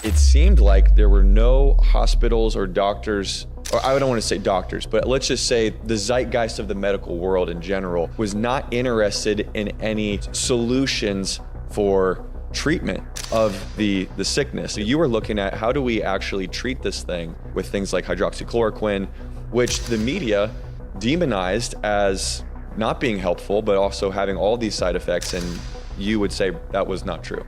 It seemed like there were no hospitals or doctors, or I don't want to say doctors, but let's just say the zeitgeist of the medical world in general was not interested in any solutions for treatment of the sickness. So you were looking at how do we actually treat this thing with things like hydroxychloroquine, which the media demonized as not being helpful, but also having all these side effects, and you would say that was not true.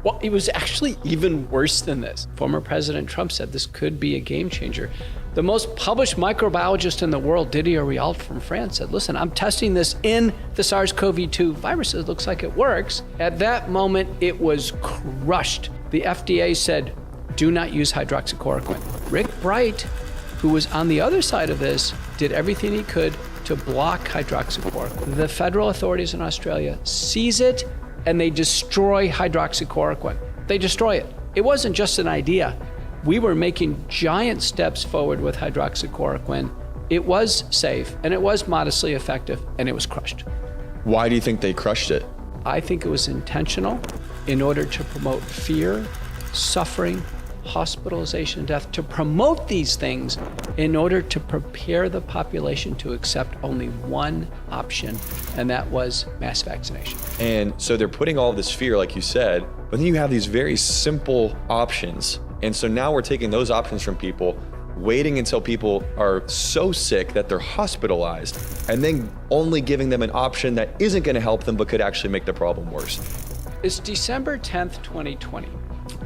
Well, it was actually even worse than this. Former President Trump said this could be a game changer. The most published microbiologist in the world, Didier Riault from France, said, listen, I'm testing this in the SARS-CoV-2 virus. It looks like it works. At that moment, it was crushed. The FDA said, do not use hydroxychloroquine. Rick Bright, who was on the other side of this, did everything he could to block hydroxychloroquine. The federal authorities in Australia seize it and they destroy hydroxychloroquine. They destroy it. It wasn't just an idea. We were making giant steps forward with hydroxychloroquine. It was safe and it was modestly effective, and it was crushed. Why do you think they crushed it? I think it was intentional in order to promote fear, suffering, hospitalization, death, to promote these things in order to prepare the population to accept only one option, and that was mass vaccination. And so they're putting all this fear, like you said, but then you have these very simple options. And so now we're taking those options from people, waiting until people are so sick that they're hospitalized, and then only giving them an option that isn't going to help them but could actually make the problem worse. It's December 10th, 2020.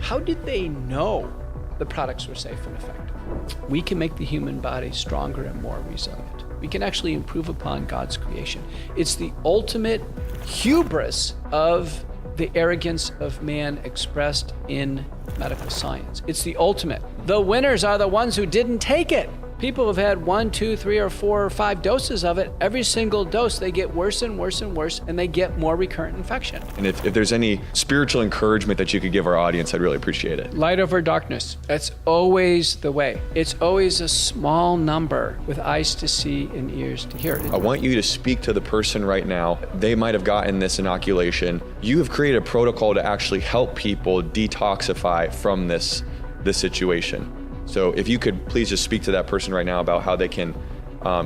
How did they know the products were safe and effective? We can make the human body stronger and more resilient. We can actually improve upon God's creation. It's the ultimate hubris of the arrogance of man expressed in medical science. It's the ultimate. The winners are the ones who didn't take it. People have had 1, 2, 3, or 4, or 5 doses of it. Every single dose, they get worse and worse and worse, and they get more recurrent infection. And if there's any spiritual encouragement that you could give our audience, I'd really appreciate it. Light over darkness. That's always the way. It's always a small number with eyes to see and ears to hear. I want you to speak to the person right now. They might have gotten this inoculation. You have created a protocol to actually help people detoxify from this situation. So if you could please just speak to that person right now about how they can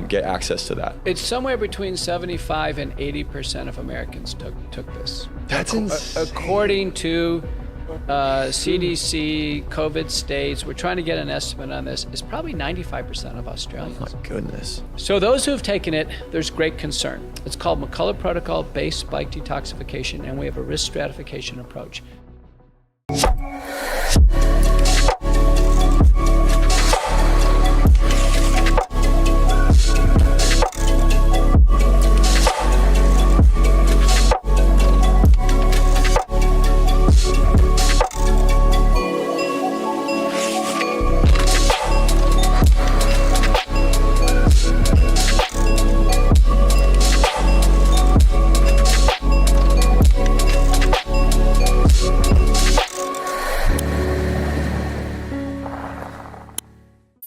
get access to that. It's somewhere between 75 and 80% of Americans took this. That's insane. According to CDC, COVID states, we're trying to get an estimate on this, it's probably 95% of Australians. Oh my goodness. So those who have taken it, there's great concern. It's called McCullough Protocol base spike detoxification, and we have a risk stratification approach.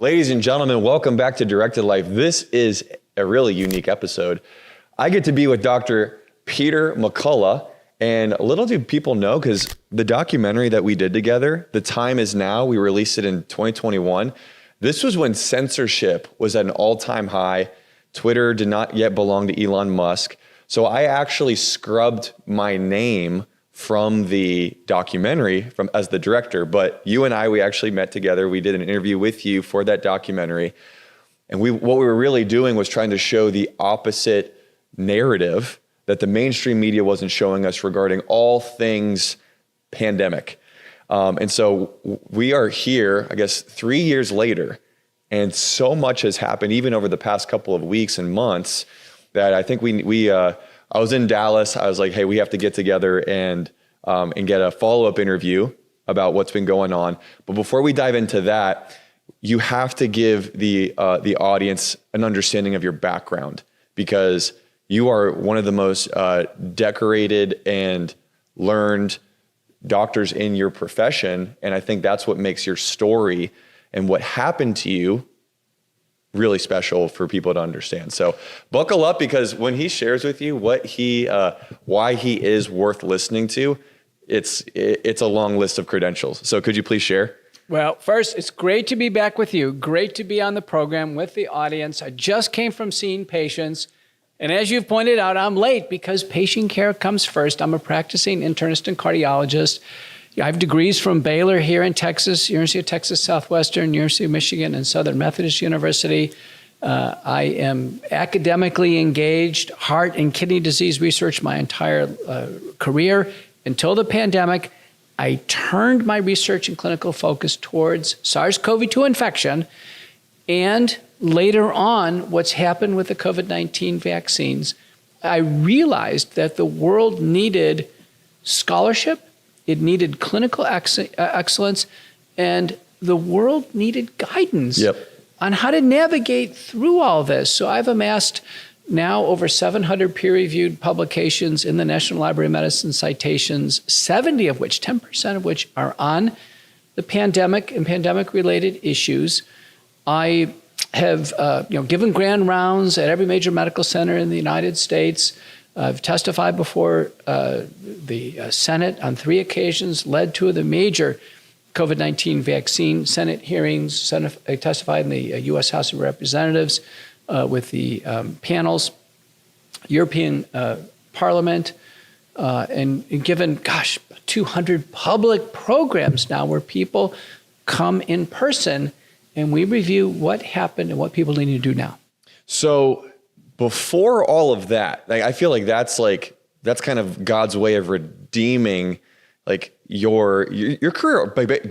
Ladies and gentlemen, welcome back to Directed Life. This is a really unique episode. I get to be with Dr. Peter McCullough, and little do people know, because the documentary that we did together, The Time Is Now, we released it in 2021. This was when censorship was at an all-time high. Twitter did not yet belong to Elon Musk. So I actually scrubbed my name from the documentary as the director, but you and I, we actually met together. We did an interview with you for that documentary. And what we were really doing was trying to show the opposite narrative that the mainstream media wasn't showing us regarding all things pandemic. And so we are here, I guess, 3 years later, and so much has happened even over the past couple of weeks and months that I think I was in Dallas. I was like, hey, we have to get together and get a follow-up interview about what's been going on. But before we dive into that, you have to give the audience an understanding of your background, because you are one of the most decorated and learned doctors in your profession. And I think that's what makes your story and what happened to you really special for people to understand. So buckle up, because when he shares with you why he is worth listening to, it's a long list of credentials. So could you please share? Well, first, it's great to be back with you. Great to be on the program with the audience. I just came from seeing patients. And as you've pointed out, I'm late because patient care comes first. I'm a practicing internist and cardiologist. I have degrees from Baylor here in Texas, University of Texas Southwestern, University of Michigan, and Southern Methodist University. I am academically engaged, heart and kidney disease research my entire career. Until the pandemic, I turned my research and clinical focus towards SARS-CoV-2 infection, and later on, what's happened with the COVID-19 vaccines. I realized that the world needed scholarship, it needed clinical excellence, and the world needed guidance on how to navigate through all this. So I've amassed now over 700 peer-reviewed publications in the National Library of Medicine citations, 70 of which, 10% of which are on the pandemic and pandemic-related issues. I have given grand rounds at every major medical center in the United States. I've testified before the Senate on 3 occasions, led 2 of the major COVID-19 vaccine Senate hearings. I testified in the U.S. House of Representatives with the panels, European Parliament, and given, 200 public programs now where people come in person and we review what happened and what people need to do now. So before all of that, I feel like that's kind of God's way of redeeming your career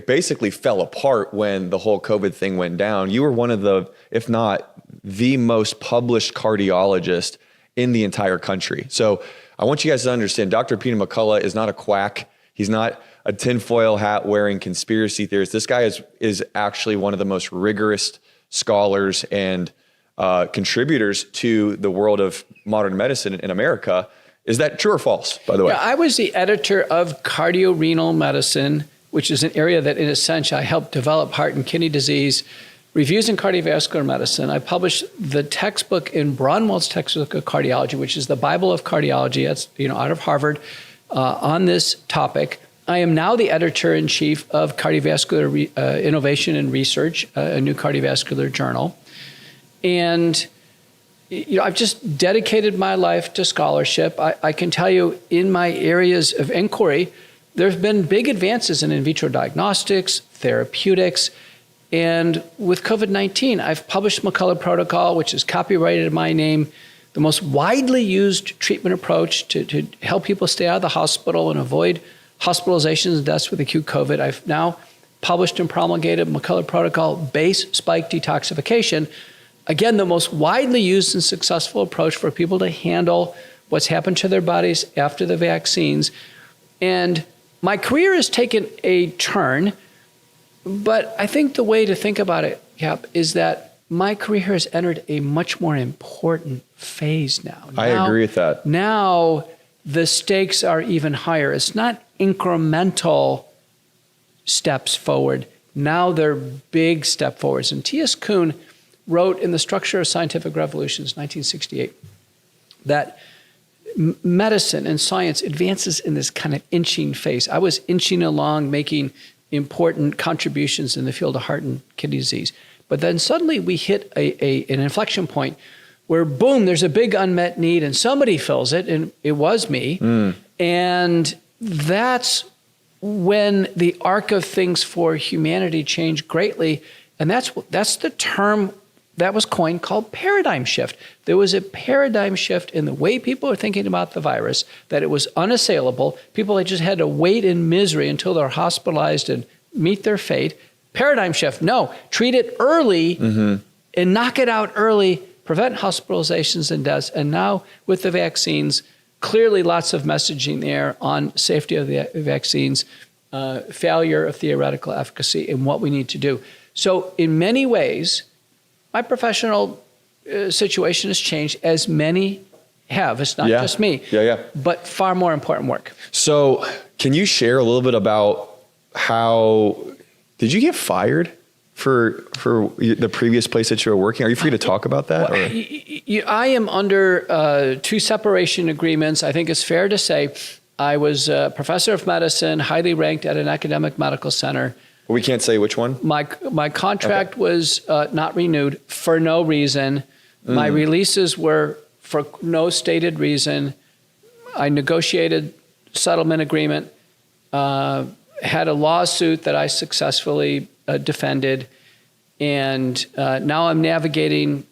basically fell apart when the whole COVID thing went down. You were one of the, if not the most published cardiologist in the entire country. So I want you guys to understand, Dr. Peter McCullough is not a quack. He's not a tinfoil hat wearing conspiracy theorist. This guy is actually one of the most rigorous scholars and contributors to the world of modern medicine in America. Is that true or false, by the way? Yeah, I was the editor of Cardiorenal Medicine, which is an area that, in a sense, I helped develop heart and kidney disease, reviews in cardiovascular medicine. I published the textbook in Braunwald's textbook of cardiology, which is the Bible of cardiology. That's out of Harvard on this topic. I am now the editor-in-chief of Cardiovascular Innovation and Research, a new cardiovascular journal. And I've just dedicated my life to scholarship. I can tell you in my areas of inquiry, there's been big advances in vitro diagnostics, therapeutics, and with COVID-19, I've published McCullough Protocol, which is copyrighted in my name, the most widely used treatment approach to help people stay out of the hospital and avoid hospitalizations and deaths with acute COVID. I've now published and promulgated McCullough Protocol base spike detoxification. Again, the most widely used and successful approach for people to handle what's happened to their bodies after the vaccines. And my career has taken a turn, but I think the way to think about it, Kap, is that my career has entered a much more important phase now. I agree with that. Now the stakes are even higher. It's not incremental steps forward. Now they're big step forwards. And T.S. Kuhn wrote in The Structure of Scientific Revolutions, 1968, that medicine and science advances in this kind of inching phase. I was inching along, making important contributions in the field of heart and kidney disease. But then suddenly we hit an inflection point where, boom, there's a big unmet need and somebody fills it, and it was me. And that's when the arc of things for humanity changed greatly. And that's the term that was coined called paradigm shift. There was a paradigm shift in the way people are thinking about the virus, that it was unassailable. People just had to wait in misery until they're hospitalized and meet their fate. Paradigm shift, no, treat it early and knock it out early, prevent hospitalizations and deaths. And now with the vaccines, clearly lots of messaging there on safety of the vaccines, failure of theoretical efficacy, and what we need to do. So in many ways, my professional situation has changed, as many have. It's not just me, but far more important work. So can you share a little bit about how, did you get fired for the previous place that you were working? Are you free to talk about that? I am under 2 separation agreements. I think it's fair to say I was a professor of medicine, highly ranked at an academic medical center. We can't say which one? My contract was not renewed for no reason. My releases were for no stated reason. I negotiated settlement agreement, had a lawsuit that I successfully defended, and now I'm navigating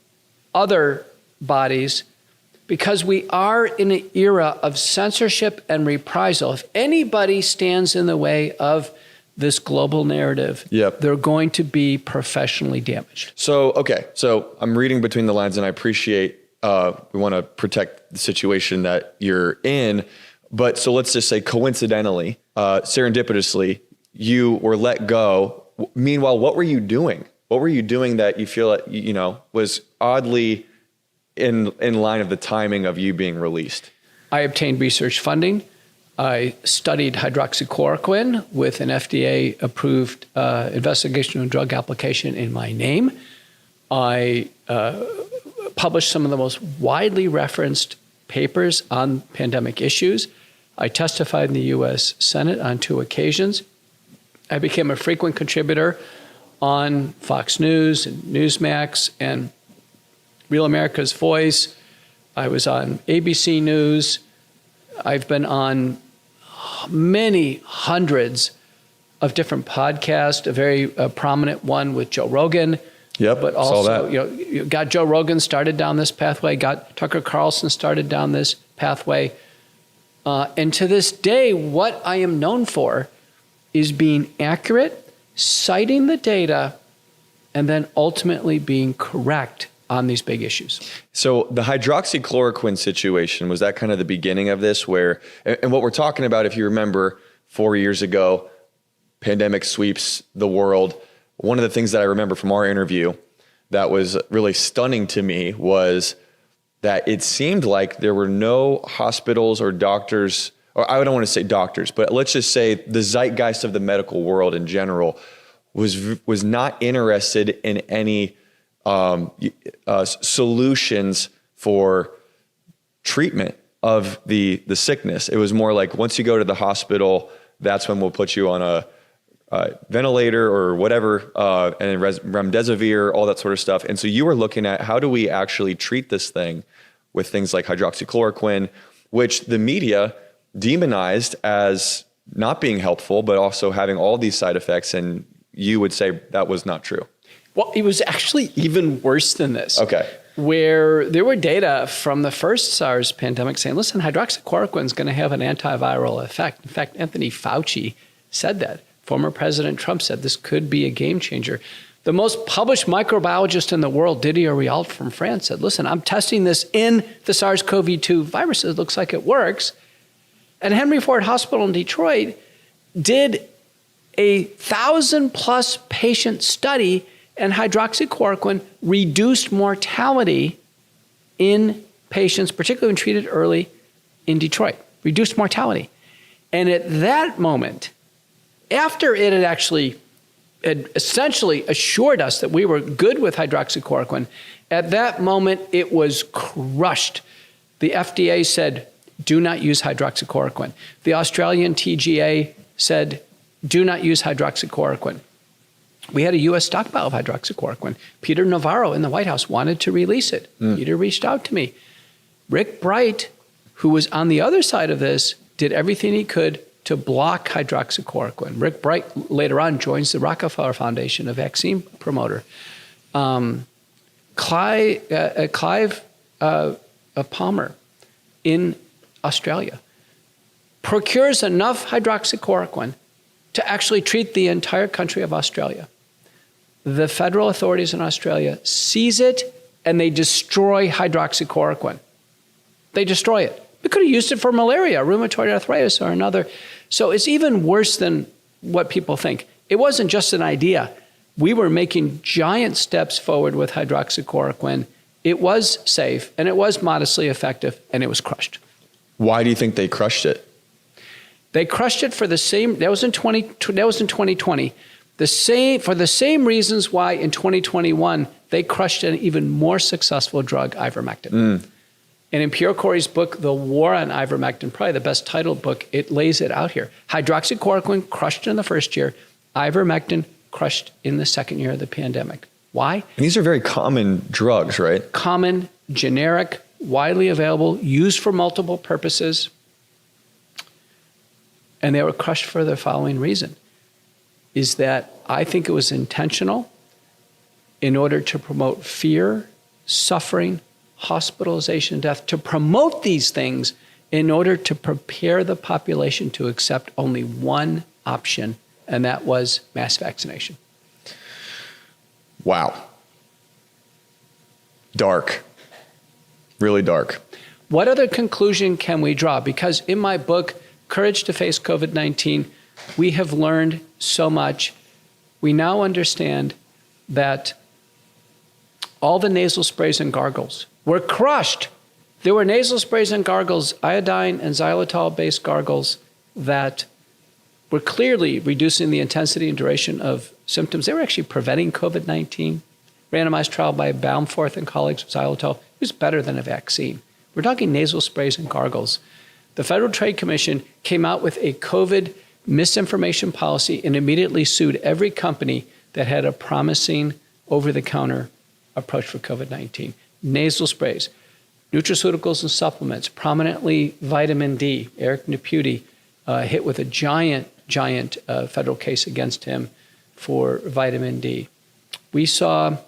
other bodies because we are in an era of censorship and reprisal. If anybody stands in the way of this global narrative, they're going to be professionally damaged. So I'm reading between the lines, and I appreciate we want to protect the situation that you're in. But so let's just say coincidentally, serendipitously, you were let go. Meanwhile, what were you doing? What were you doing that you feel that, was oddly in line of the timing of you being released? I obtained research funding. I studied hydroxychloroquine with an FDA-approved investigational drug application in my name. I published some of the most widely referenced papers on pandemic issues. I testified in the U.S. Senate on 2 occasions. I became a frequent contributor on Fox News and Newsmax and Real America's Voice. I was on ABC News. I've been on many hundreds of different podcasts, a very prominent one with Joe Rogan. Yep, but also, also, you got Joe Rogan started down this pathway, got Tucker Carlson started down this pathway. And to this day, what I am known for is being accurate, citing the data, and then ultimately being correct on these big issues. So the hydroxychloroquine situation, was that kind of the beginning of this where, and what we're talking about, if you remember 4 years ago, pandemic sweeps the world. One of the things that I remember from our interview that was really stunning to me was that it seemed like there were no hospitals or doctors, or I don't want to say doctors, but let's just say the zeitgeist of the medical world in general was not interested in any solutions for treatment of the sickness. It was more like once you go to the hospital, that's when we'll put you on a ventilator or whatever, and remdesivir, all that sort of stuff. And so you were looking at how do we actually treat this thing with things like hydroxychloroquine, which the media demonized as not being helpful, but also having all these side effects. And you would say that was not true. Well, it was actually even worse than this. Okay. Where there were data from the first SARS pandemic saying, listen, hydroxychloroquine is going to have an antiviral effect. In fact, Anthony Fauci said that. Former President Trump said this could be a game changer. The most published microbiologist in the world, Didier Rialt from France, said, listen, I'm testing this in the SARS-CoV-2 virus. It looks like it works. And Henry Ford Hospital in Detroit did a 1,000+ patient study, and hydroxychloroquine reduced mortality in patients, particularly when treated early in Detroit, reduced mortality. And at that moment, after it had essentially assured us that we were good with hydroxychloroquine, at that moment it was crushed. The FDA said, do not use hydroxychloroquine. The Australian TGA said, do not use hydroxychloroquine. We had a U.S. stockpile of hydroxychloroquine. Peter Navarro in the White House wanted to release it. Peter reached out to me. Rick Bright, who was on the other side of this, did everything he could to block hydroxychloroquine. Rick Bright later on joins the Rockefeller Foundation, a vaccine promoter. Clive Palmer in Australia procures enough hydroxychloroquine to actually treat the entire country of Australia. The federal authorities in Australia seize it and they destroy hydroxychloroquine. They destroy it. We could have used it for malaria, rheumatoid arthritis, or another. So it's even worse than what people think. It wasn't just an idea. We were making giant steps forward with hydroxychloroquine. It was safe, and it was modestly effective, and it was crushed. Why do you think they crushed it? They crushed it for the same, that was in 2020. For the same reasons why in 2021, they crushed an even more successful drug, ivermectin. And in Pierre Corey's book, The War on Ivermectin, probably the best titled book, it lays it out here. Hydroxychloroquine crushed in the first year, Ivermectin crushed in the second year of the pandemic. Why? And these are very common drugs, right? Common, generic, widely available, used for multiple purposes. And they were crushed for the following reason, is that I think it was intentional in order to promote fear, suffering, hospitalization, death, to promote these things in order to prepare the population to accept only one option, and that was mass vaccination. Wow. Dark. Really dark. What other conclusion can we draw? Because in my book, Courage to Face COVID-19, we have learned so much. We now understand that all the nasal sprays and gargles were crushed. There were nasal sprays and gargles, iodine and xylitol-based gargles that were clearly reducing the intensity and duration of symptoms. They were actually preventing COVID-19. Randomized trial by Baumforth and colleagues with xylitol. It was better than a vaccine. We're talking nasal sprays and gargles. The Federal Trade Commission came out with a COVID misinformation policy and immediately sued every company that had a promising over-the-counter approach for COVID-19. Nasal sprays, nutraceuticals and supplements, prominently vitamin D. Eric Naputi hit with a giant federal case against him for vitamin D. We saw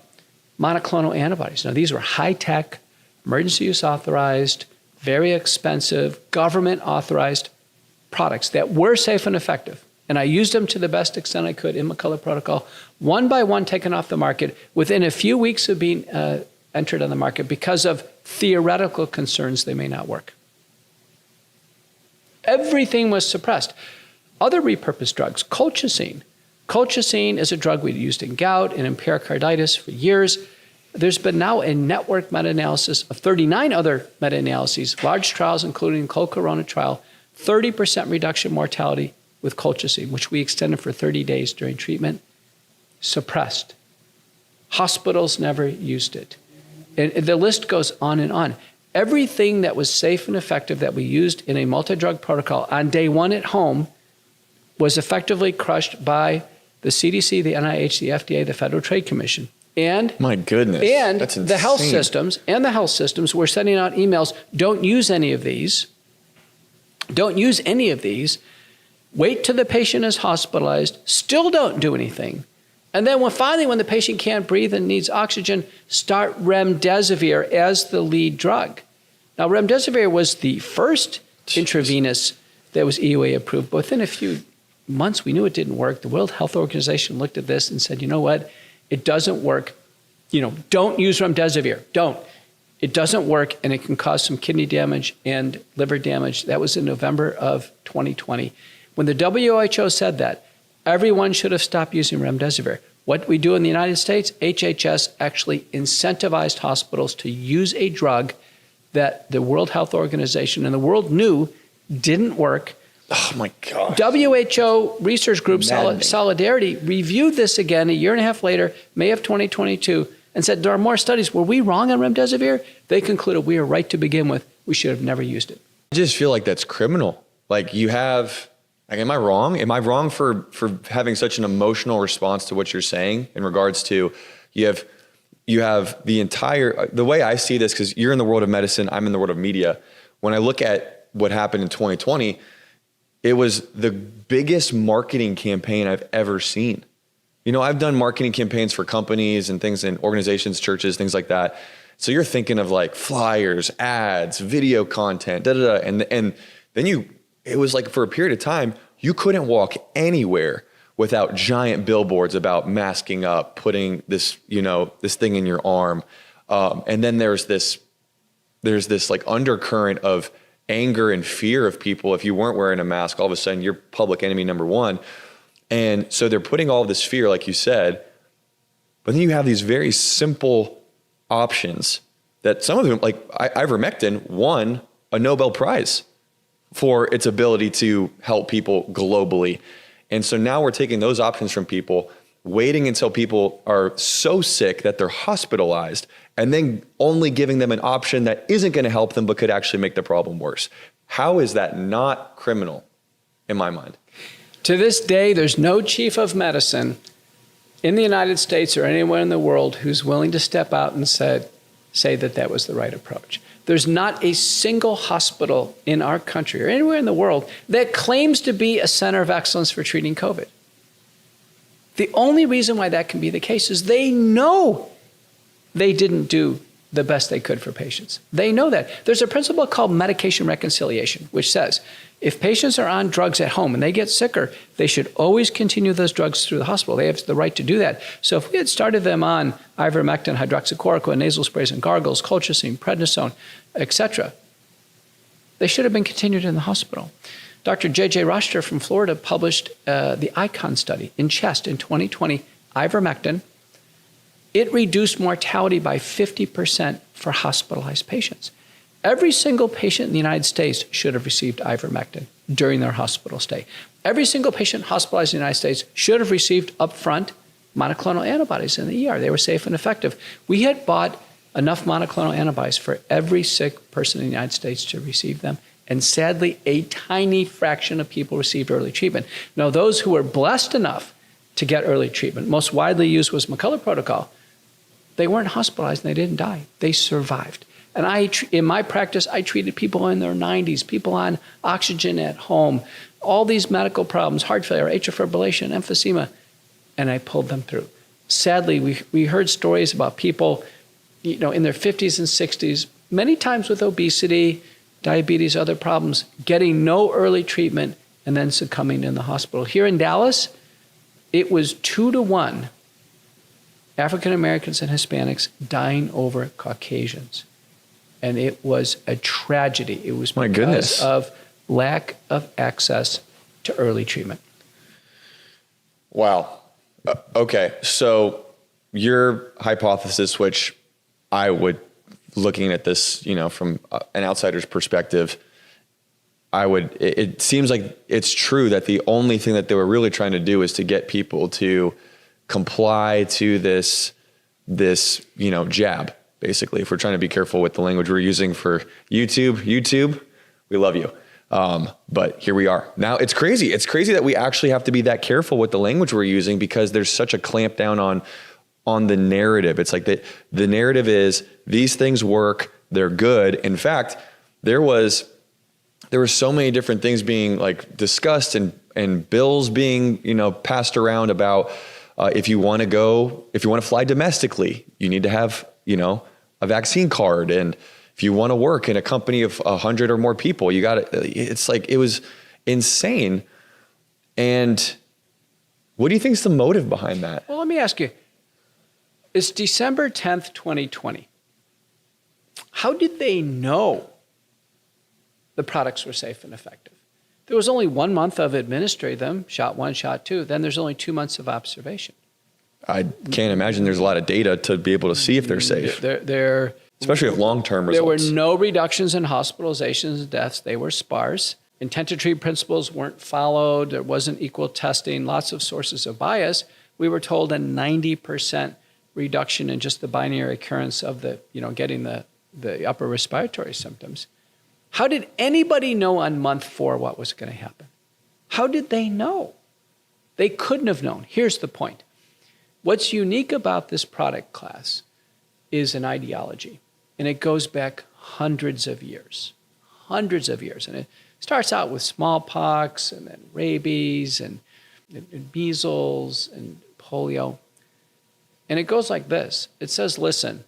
monoclonal antibodies. Now, these were high-tech, emergency use authorized, very expensive, government-authorized products that were safe and effective. And I used them to the best extent I could in McCullough Protocol, one by one taken off the market within a few weeks of being entered on the market because of theoretical concerns they may not work. Everything was suppressed. Other repurposed drugs, colchicine. Colchicine is a drug we used in gout and in pericarditis for years. There's been now a network meta-analysis of 39 other meta-analyses, large trials, including the Cold Corona trial, 30% reduction in mortality with colchicine, which we extended for 30 days during treatment, suppressed. Hospitals never used it. And the list goes on and on. Everything that was safe and effective that we used in a multi-drug protocol on day one at home was effectively crushed by the CDC, the NIH, the FDA, the Federal Trade Commission. And my goodness, and that's the health systems were sending out emails, don't use any of these. Don't use any of these. Wait till the patient is hospitalized. Still don't do anything. And then finally, when the patient can't breathe and needs oxygen, start remdesivir as the lead drug. Now, remdesivir was the first intravenous that was EUA approved. But within a few months, we knew it didn't work. The World Health Organization looked at this and said, you know what? It doesn't work. Don't use remdesivir. Don't. It doesn't work, and it can cause some kidney damage and liver damage. That was in November of 2020. When the WHO said that, everyone should have stopped using remdesivir. What we do in the United States, HHS actually incentivized hospitals to use a drug that the World Health Organization and the world knew didn't work. Oh my God. WHO research group Solidarity reviewed this again a year and a half later, May of 2022, and said there are more studies. Were we wrong on remdesivir? They concluded we were right to begin with. We should have never used it. I just feel like that's criminal. Like am I wrong? Am I wrong for having such an emotional response to what you're saying in regards to you have the way I see this, because you're in the world of medicine, I'm in the world of media. When I look at what happened in 2020, it was the biggest marketing campaign I've ever seen. I've done marketing campaigns for companies and things in organizations, churches, things like that. So you're thinking of like flyers, ads, video content, and then it was like for a period of time, you couldn't walk anywhere without giant billboards about masking up, putting this, this thing in your arm. And then there's this like undercurrent of anger and fear of people. If you weren't wearing a mask, all of a sudden you're public enemy number one. And so they're putting all of this fear, like you said, but then you have these very simple options that some of them, like ivermectin, won a Nobel Prize for its ability to help people globally. And so now we're taking those options from people, waiting until people are so sick that they're hospitalized, and then only giving them an option that isn't going to help them but could actually make the problem worse. How is that not criminal in my mind? To this day, there's no chief of medicine in the United States or anywhere in the world who's willing to step out and say that was the right approach. There's not a single hospital in our country or anywhere in the world that claims to be a center of excellence for treating COVID. The only reason why that can be the case is they know they didn't do the best they could for patients. They know that. There's a principle called medication reconciliation, which says if patients are on drugs at home and they get sicker, they should always continue those drugs through the hospital. They have the right to do that. So if we had started them on ivermectin, hydroxychloroquine, nasal sprays and gargles, colchicine, prednisone, etc., they should have been continued in the hospital. Dr. J.J. Roster from Florida published the ICON study in chest in 2020, ivermectin. It reduced mortality by 50% for hospitalized patients. Every single patient in the United States should have received ivermectin during their hospital stay. Every single patient hospitalized in the United States should have received upfront monoclonal antibodies in the ER. They were safe and effective. We had bought enough monoclonal antibodies for every sick person in the United States to receive them. And sadly, a tiny fraction of people received early treatment. Now, those who were blessed enough to get early treatment, most widely used was McCullough Protocol, they weren't hospitalized and they didn't die. They survived. And in my practice, I treated people in their 90s, people on oxygen at home, all these medical problems, heart failure, atrial fibrillation, emphysema, and I pulled them through. Sadly, we heard stories about people, in their 50s and 60s, many times with obesity, diabetes, other problems, getting no early treatment and then succumbing in the hospital. Here in Dallas, it was 2-to-1 African Americans and Hispanics dying over Caucasians. And it was a tragedy. It was because of lack of access to early treatment. Wow. Okay. So your hypothesis, which I would, looking at this, from an outsider's perspective, it seems like it's true that the only thing that they were really trying to do is to get people to comply to this jab, basically. If we're trying to be careful with the language we're using for YouTube, we love you. But here we are. Now it's crazy. It's crazy that we actually have to be that careful with the language we're using because there's such a clamp down on the narrative. It's like the narrative is these things work, they're good. In fact, there were so many different things being discussed and bills being, passed around about if you want to fly domestically, you need to have, a vaccine card. And if you want to work in a company of 100 or more people, you got to, it was insane. And what do you think is the motive behind that? Well, let me ask you. It's December 10th, 2020. How did they know the products were safe and effective? There was only 1 month of administering them, shot 1, shot 2. Then there's only 2 months of observation. I can't imagine there's a lot of data to be able to see if they're safe. Especially with long-term results. There were no reductions in hospitalizations and deaths. They were sparse. Intent to treat principles weren't followed. There wasn't equal testing. Lots of sources of bias. We were told a 90% reduction in just the binary occurrence of getting the upper respiratory symptoms. How did anybody know on month 4 what was going to happen? How did they know? They couldn't have known. Here's the point. What's unique about this product class is an ideology, and it goes back hundreds of years. And it starts out with smallpox and then rabies and measles and polio. And it goes like this. It says, listen,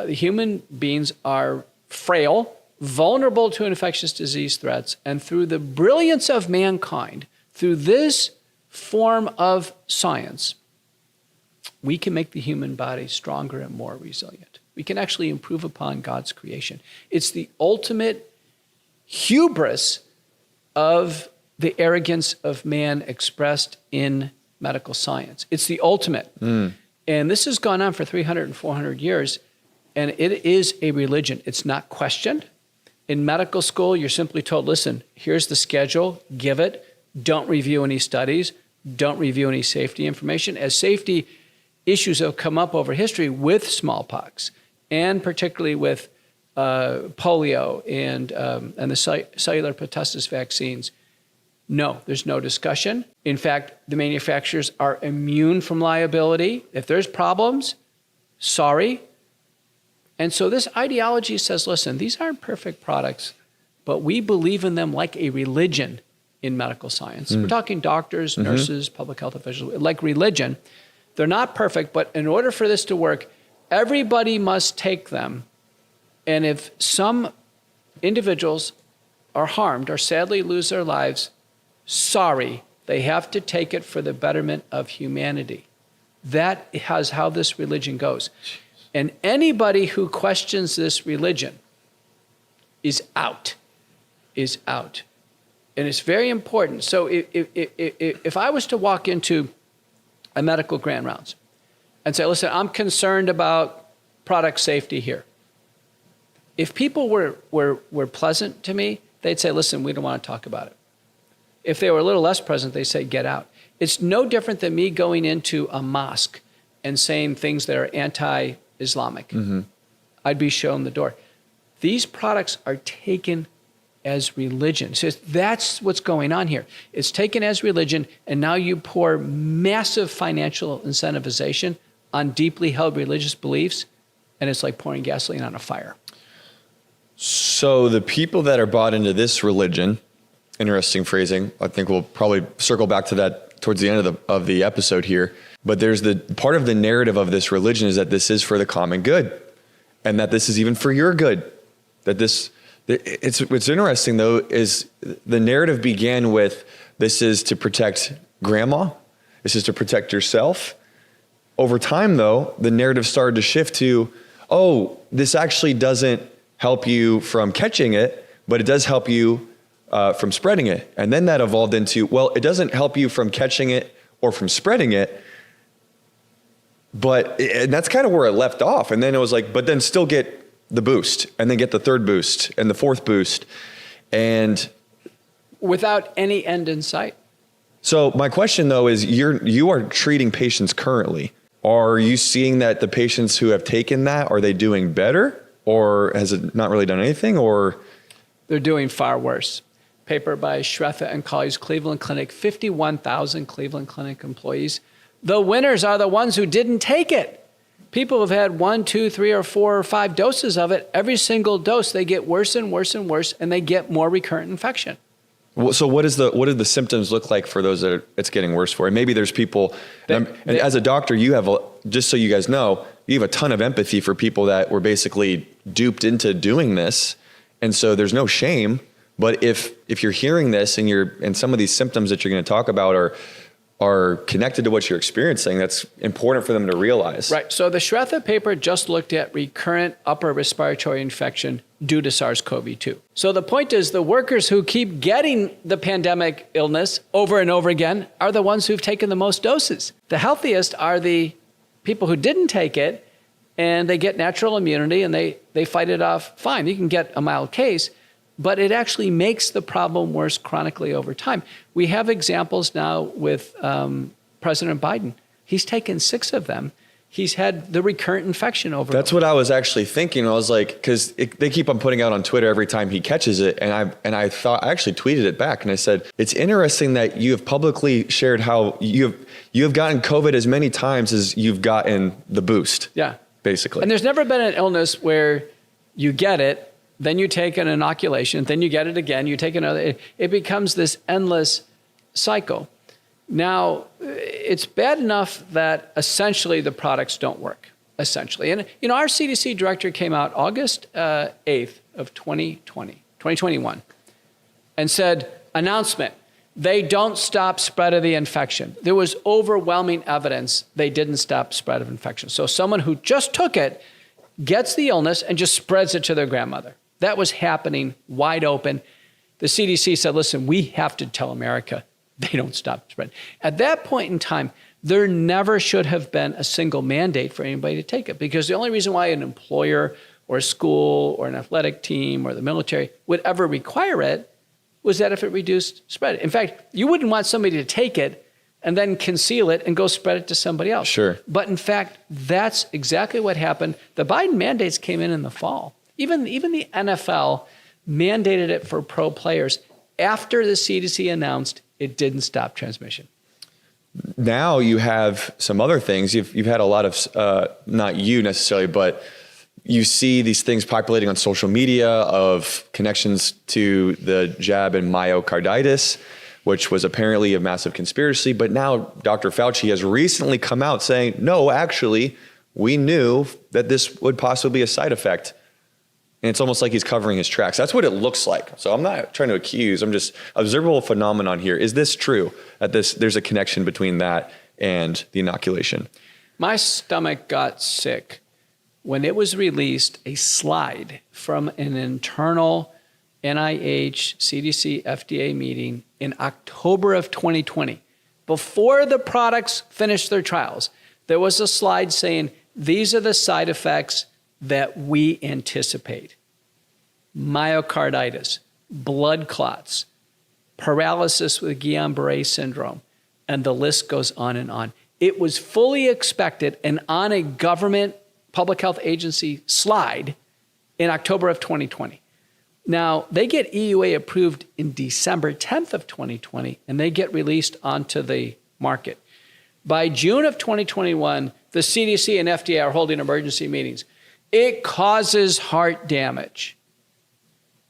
human beings are frail, vulnerable to infectious disease threats, and through the brilliance of mankind, through this form of science, we can make the human body stronger and more resilient. We can actually improve upon God's creation. It's the ultimate hubris of the arrogance of man expressed in medical science. It's the ultimate. And this has gone on for 300 and 400 years, and it is a religion. It's not questioned. In medical school, you're simply told, listen, here's the schedule, give it, don't review any studies, don't review any safety information. As safety issues have come up over history with smallpox, and particularly with polio and the cellular pertussis vaccines, No, there's no discussion. In fact, the manufacturers are immune from liability. If there's problems, sorry. And so this ideology says, listen, these aren't perfect products, but we believe in them like a religion in medical science. We're talking doctors, nurses, public health officials, like religion. They're not perfect, but in order for this to work, everybody must take them. And if some individuals are harmed or sadly lose their lives, sorry, they have to take it for the betterment of humanity. That is how this religion goes. And anybody who questions this religion is out, is out. And it's very important. So if I was to walk into a medical grand rounds and say, listen, I'm concerned about product safety here. If people were pleasant to me, they'd say, listen, we don't want to talk about it. If they were a little less present, they say, get out. It's no different than me going into a mosque and saying things that are anti-Islamic. I'd be shown the door. These products are taken as religion. So that's what's going on here. It's taken as religion, and now you pour massive financial incentivization on deeply held religious beliefs, and it's like pouring gasoline on a fire. So the people that are bought into this religion, interesting phrasing, I think we'll probably circle back to that towards the end of the episode here, but there's the part of the narrative of this religion is that this is for the common good, and that this is even for your good. That this, what's interesting though is the narrative began with, this is to protect grandma, this is to protect yourself. Over time though, the narrative started to shift to, oh, this actually doesn't help you from catching it, but it does help you from spreading it. And then that evolved into, well, it doesn't help you from catching it or from spreading it, and that's kind of where it left off. And then it was like, but then still get the boost, and then get the third boost and the fourth boost. And without any end in sight. So my question though is, you are treating patients currently. Are you seeing that the patients who have taken that, are they doing better? Or has it not really done anything? Or they're doing far worse. Paper by Shretha and colleagues, Cleveland Clinic, 51,000 Cleveland Clinic employees. The winners are the ones who didn't take it. People have had 1, 2, 3, or 4 or 5 doses of it. Every single dose, they get worse and worse and worse, and they get more recurrent infection. So what do the symptoms look like for those that it's getting worse for? And maybe there's people, and as a doctor, you have, just so you guys know, you have a ton of empathy for people that were basically duped into doing this. And so there's no shame. But if you're hearing this and some of these symptoms that you're going to talk about are connected to what you're experiencing, that's important for them to realize. Right. So the Shretha paper just looked at recurrent upper respiratory infection due to SARS-CoV-2. So the point is, the workers who keep getting the pandemic illness over and over again are the ones who've taken the most doses. The healthiest are the people who didn't take it, and they get natural immunity and they fight it off fine. You can get a mild case, but it actually makes the problem worse chronically over time. We have examples now with President Biden. He's taken 6 of them. He's had the recurrent infection over. That's what I was actually thinking. I was like, because they keep on putting out on Twitter every time he catches it, and I thought, I actually tweeted it back, and I said, it's interesting that you have publicly shared how you have gotten COVID as many times as you've gotten the boost. Yeah, basically. And there's never been an illness where you get it, then you take an inoculation, then you get it again, you take another. It becomes this endless cycle. Now, it's bad enough that essentially the products don't work, essentially. And, our CDC director came out August 8th of 2021, and said, announcement, they don't stop spread of the infection. There was overwhelming evidence they didn't stop spread of infection. So someone who just took it gets the illness and just spreads it to their grandmother. That was happening wide open. The CDC said, listen, we have to tell America they don't stop spreading. At that point in time, there never should have been a single mandate for anybody to take it, because the only reason why an employer or a school or an athletic team or the military would ever require it was that if it reduced spread. In fact, you wouldn't want somebody to take it and then conceal it and go spread it to somebody else. Sure. But in fact, that's exactly what happened. The Biden mandates came in the fall. Even the NFL mandated it for pro players. after the CDC announced it didn't stop transmission. Now you have some other things. You've had a lot of, not you necessarily, but you see these things populating on social media of connections to the jab and myocarditis, which was apparently a massive conspiracy. But now Dr. Fauci has recently come out saying, no, actually, we knew that this would possibly be a side effect. And it's almost like he's covering his tracks. That's what it looks like. So I'm not trying to accuse. I'm just observable phenomenon here. Is this true that there's a connection between that and the inoculation? My stomach got sick when it was released a slide from an internal NIH, CDC, FDA meeting in October of 2020. Before the products finished their trials, there was a slide saying, these are the side effects that we anticipate: myocarditis, blood clots, paralysis with Guillain-Barré syndrome, and the list goes on and on. It was fully expected and on a government public health agency slide in October of 2020. Now, they get EUA approved in December 10th of 2020, and they get released onto the market. By June of 2021, the CDC and FDA are holding emergency meetings. It causes heart damage.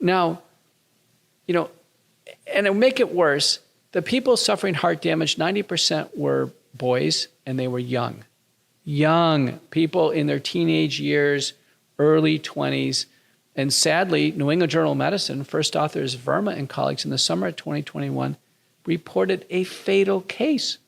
Now, and to make it worse, the people suffering heart damage, 90% were boys, and they were young. Young people in their teenage years, early 20s. And sadly, New England Journal of Medicine, first authors Verma and colleagues in the summer of 2021 reported a fatal case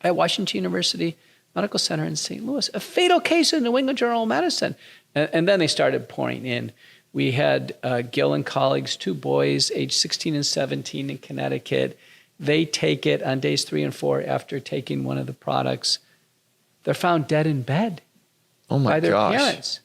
at Washington University Medical Center in St. Louis, a fatal case in New England Journal of Medicine. And then they started pouring in. We had Gil and colleagues, 2 boys, aged 16 and 17 in Connecticut. They take it on days 3 and 4 after taking one of the products. They're found dead in bed by their parents.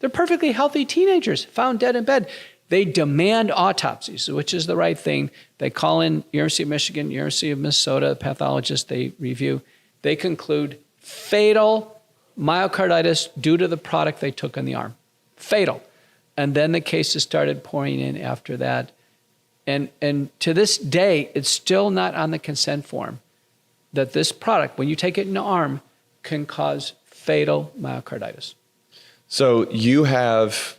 They're perfectly healthy teenagers found dead in bed. They demand autopsies, which is the right thing. They call in University of Michigan, University of Minnesota, pathologists, they review. They conclude fatal myocarditis due to the product they took in the arm. Fatal. And then the cases started pouring in after that. And to this day, it's still not on the consent form that this product, when you take it in the arm, can cause fatal myocarditis. So you have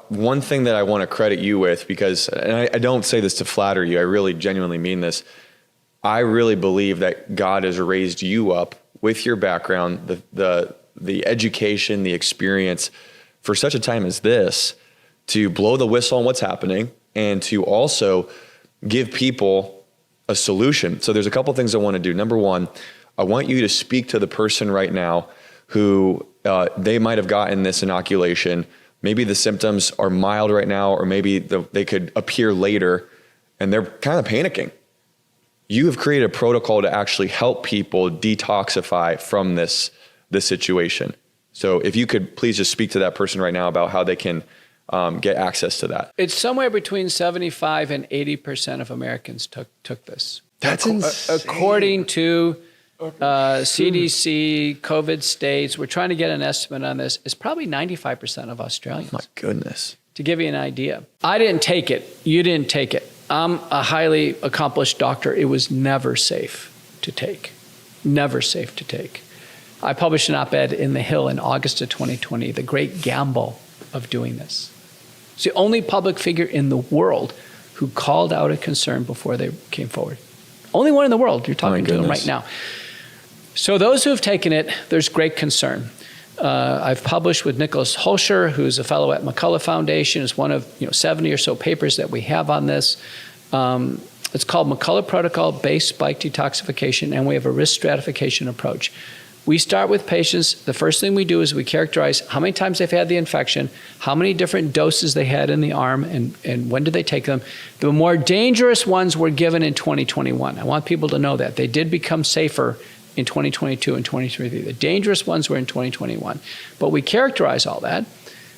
one thing that I want to credit you with, because, and I don't say this to flatter you, I really genuinely mean this. I really believe that God has raised you up with your background, the education, the experience for such a time as this, to blow the whistle on what's happening and to also give people a solution. So there's a couple things I want to do. Number one, I want you to speak to the person right now who they might have gotten this inoculation. Maybe the symptoms are mild right now, or maybe they could appear later, and they're kind of panicking. You have created a protocol to actually help people detoxify from this situation. So if you could please just speak to that person right now about how they can get access to that. It's somewhere between 75 and 80% of Americans took this. That's insane. According to CDC, COVID states, we're trying to get an estimate on this. It's probably 95% of Australians. Oh my goodness. To give you an idea. I didn't take it. You didn't take it. I'm a highly accomplished doctor. It was never safe to take. Never safe to take. I published an op-ed in The Hill in August of 2020, the great gamble of doing this. It's the only public figure in the world who called out a concern before they came forward. Only one in the world. You're talking to them right now. So those who have taken it, there's great concern. I've published with Nicholas Holscher, who's a fellow at McCullough Foundation. It's one of 70 or so papers that we have on this. It's called McCullough Protocol Base Spike Detoxification, and we have a risk stratification approach. We start with patients. The first thing we do is we characterize how many times they've had the infection, how many different doses they had in the arm, and when did they take them. The more dangerous ones were given in 2021. I want people to know that. They did become safer in 2022 and 2023. The dangerous ones were in 2021. But we characterize all that,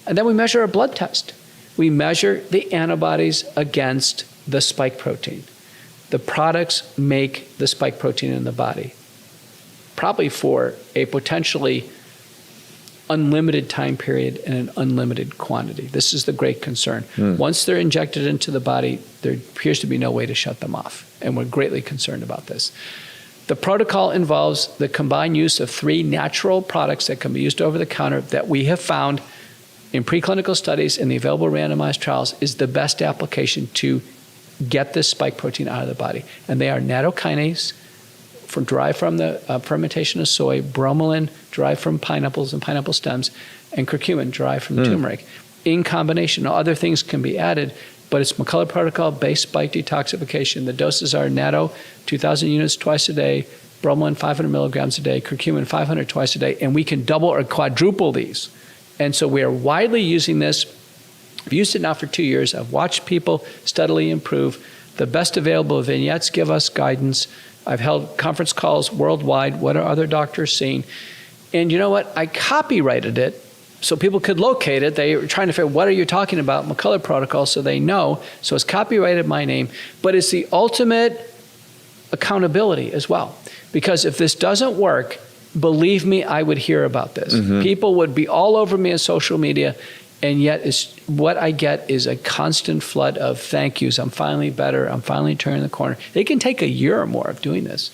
and then we measure a blood test. We measure the antibodies against the spike protein. The products make the spike protein in the body, probably for a potentially unlimited time period and an unlimited quantity. This is the great concern. Once they're injected into the body, there appears to be no way to shut them off, and we're greatly concerned about this. The protocol involves the combined use of 3 natural products that can be used over the counter that we have found in preclinical studies and the available randomized trials is the best application to get this spike protein out of the body. And they are nattokinase, derived from the fermentation of soy, bromelain, derived from pineapples and pineapple stems, and curcumin, derived from turmeric. In combination, other things can be added, but it's McCullough Protocol-based spike detoxification. The doses are natto, 2,000 units twice a day, bromelain, 500 milligrams a day, curcumin, 500 twice a day, and we can double or quadruple these. And so we are widely using this. I've used it now for 2 years. I've watched people steadily improve. The best available vignettes give us guidance. I've held conference calls worldwide. What are other doctors seeing? And you know what? I copyrighted it so people could locate it. They were trying to figure, what are you talking about? McCullough Protocol, so they know. So it's copyrighted my name. But it's the ultimate accountability as well. Because if this doesn't work, believe me, I would hear about this. People would be all over me on social media. And yet what I get is a constant flood of thank yous. I'm finally better. I'm finally turning the corner. It can take a year or more of doing this.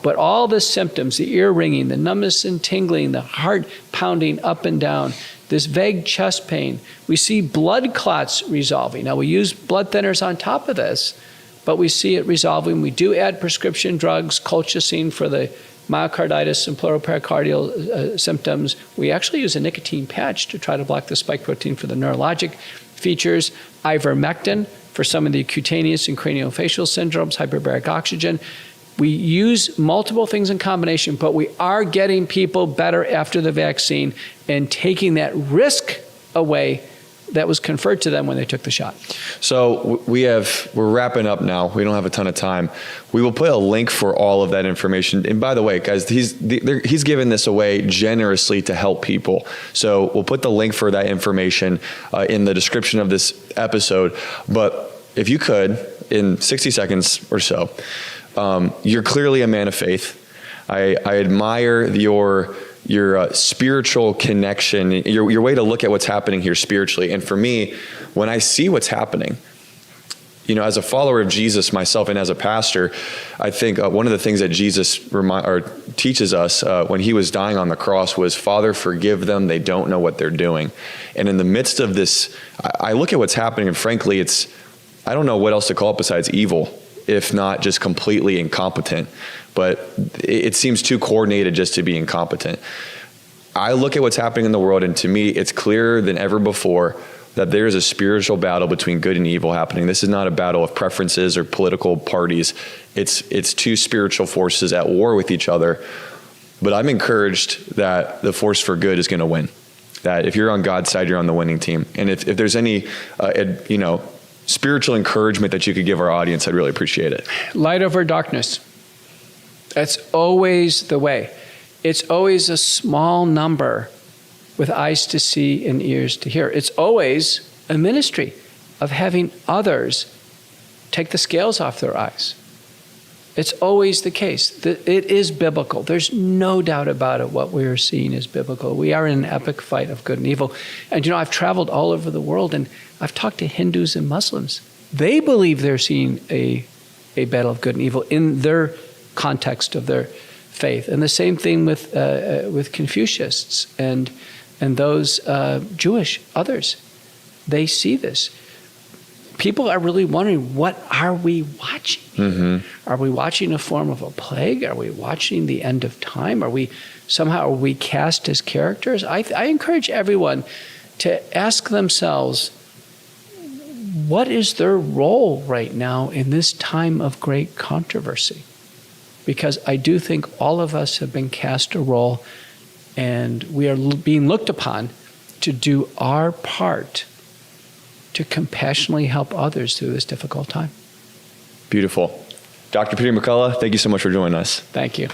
But all the symptoms, the ear ringing, the numbness and tingling, the heart pounding up and down, this vague chest pain, we see blood clots resolving. Now, we use blood thinners on top of this, but we see it resolving. We do add prescription drugs, colchicine for the myocarditis and pleuropericardial symptoms. We actually use a nicotine patch to try to block the spike protein for the neurologic features. Ivermectin for some of the cutaneous and craniofacial syndromes, hyperbaric oxygen. We use multiple things in combination, but we are getting people better after the vaccine and taking that risk away that was conferred to them when they took the shot. So we're wrapping up now. We don't have a ton of time. We will put a link for all of that information. And by the way, guys, he's given this away generously to help people. So we'll put the link for that information in the description of this episode. But if you could, in 60 seconds or so, you're clearly a man of faith. I admire your spiritual connection, your way to look at what's happening here spiritually. And for me, when I see what's happening, as a follower of Jesus myself and as a pastor, I think one of the things that Jesus teaches us when he was dying on the cross was, Father, forgive them. They don't know what they're doing. And in the midst of this, I look at what's happening, and frankly, I don't know what else to call it besides evil, if not just completely incompetent. But it seems too coordinated just to be incompetent. I look at what's happening in the world, and to me, it's clearer than ever before that there is a spiritual battle between good and evil happening. This is not a battle of preferences or political parties. It's two spiritual forces at war with each other. But I'm encouraged that the force for good is going to win. That if you're on God's side, you're on the winning team. And if there's any, spiritual encouragement that you could give our audience, I'd really appreciate it. Light over darkness. That's always the way. It's always a small number with eyes to see and ears to hear. It's always a ministry of having others take the scales off their eyes. It's always the case. It is biblical. There's no doubt about it. What we are seeing is biblical. We are in an epic fight of good and evil. And I've traveled all over the world, and I've talked to Hindus and Muslims. They believe they're seeing a battle of good and evil in their context of their faith. And the same thing with Confucianists and those Jewish others. They see this. People are really wondering, what are we watching? Are we watching a form of a plague? Are we watching the end of time? Are we cast as characters? I encourage everyone to ask themselves, what is their role right now in this time of great controversy? Because I do think all of us have been cast a role, and we are being looked upon to do our part to compassionately help others through this difficult time. Beautiful. Dr. Peter McCullough, thank you so much for joining us. Thank you.